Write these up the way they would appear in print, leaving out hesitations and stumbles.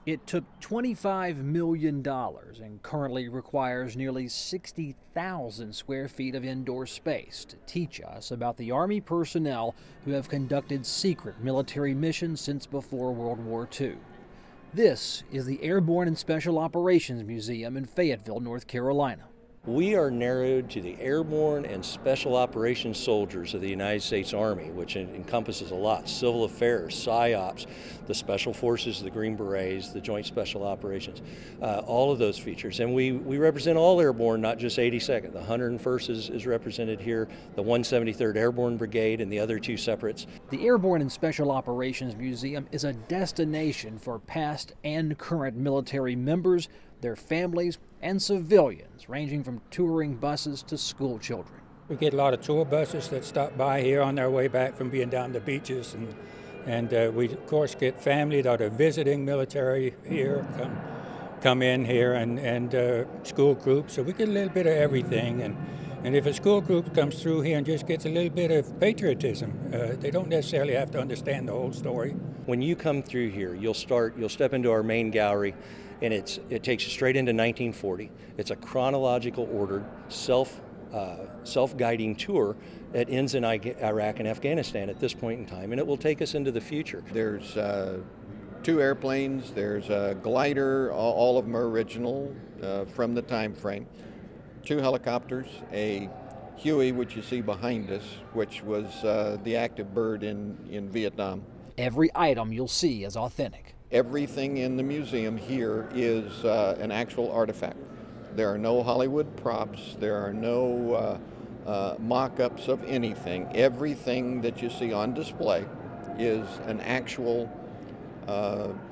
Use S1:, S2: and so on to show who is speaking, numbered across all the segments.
S1: It took $25 million and currently requires nearly 60,000 square feet of indoor space to teach us about the Army personnel who have conducted secret military missions since before World War II. This is the Airborne and Special Operations Museum in Fayetteville, North Carolina.
S2: We are narrowed to the airborne and special operations soldiers of the United States Army, which encompasses a lot: civil affairs, PSYOPs, the special forces, the Green Berets, the Joint Special Operations, all of those features. And we represent all airborne, not just 82nd. The 101st is represented here, the 173rd Airborne Brigade, and the other two separates.
S1: The Airborne and Special Operations Museum is a destination for past and current military members, their families, and civilians, ranging from touring buses to school children.
S3: We get a lot of tour buses that stop by here on their way back from being down the beaches, and we of course get family that are visiting military here, come in here, and school groups. So we get a little bit of everything, and if a school group comes through here and just gets a little bit of patriotism, they don't necessarily have to understand the whole story.
S2: When you come through here, you'll step into our main gallery, and it takes you straight into 1940. It's a chronological ordered, self-guiding tour that ends in Iraq and Afghanistan at this point in time, and it will take us into the future.
S4: There's 2 airplanes, there's a glider, all of them are original from the time frame. 2 helicopters, a Huey, which you see behind us, which was the active bird in Vietnam.
S1: Every item you'll see is authentic.
S4: Everything in the museum here is an actual artifact. There are no Hollywood props, there are no mock-ups of anything. Everything that you see on display is an actual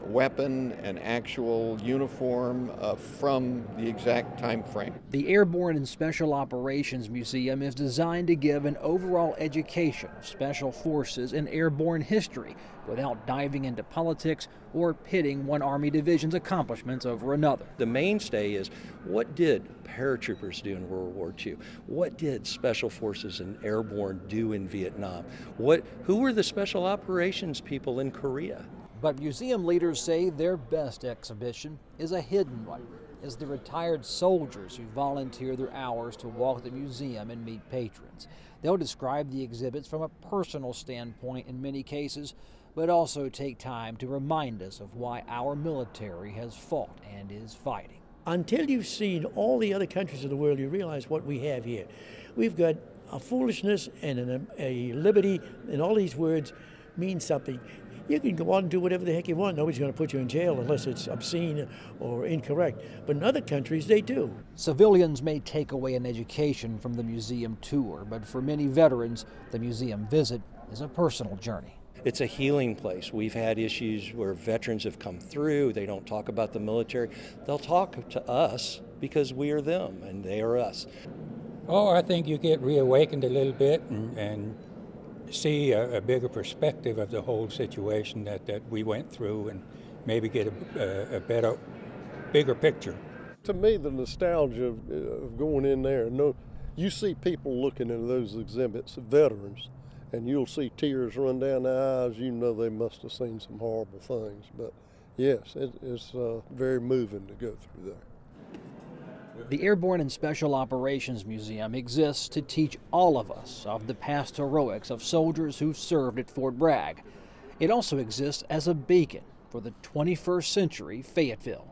S4: weapon, an actual uniform from the exact time frame.
S1: The Airborne and Special Operations Museum is designed to give an overall education of special forces and airborne history without diving into politics or pitting one Army division's accomplishments over another.
S2: The mainstay is, what did paratroopers do in World War II? What did special forces and airborne do in Vietnam? Who were the special operations people in Korea?
S1: But museum leaders say their best exhibition is a hidden one, is the retired soldiers who volunteer their hours to walk the museum and meet patrons. They'll describe the exhibits from a personal standpoint in many cases, but also take time to remind us of why our military has fought and is fighting.
S5: Until you've seen all the other countries of the world, you realize what we have here. We've got a foolishness and a liberty, and all these words mean something. You can go on and do whatever the heck you want. Nobody's going to put you in jail unless it's obscene or incorrect. But in other countries, they do.
S1: Civilians may take away an education from the museum tour, but for many veterans, the museum visit is a personal journey.
S2: It's a healing place. We've had issues where veterans have come through. They don't talk about the military. They'll talk to us because we are them and they are us.
S3: Oh, I think you get reawakened a little bit and see a bigger perspective of the whole situation that we went through, and maybe get a better, bigger picture.
S6: To me, the nostalgia of going in there, you see people looking at those exhibits, veterans, and you'll see tears run down their eyes. You know they must have seen some horrible things. But yes, it's very moving to go through there.
S1: The Airborne and Special Operations Museum exists to teach all of us of the past heroics of soldiers who served at Fort Bragg. It also exists as a beacon for the 21st century Fayetteville.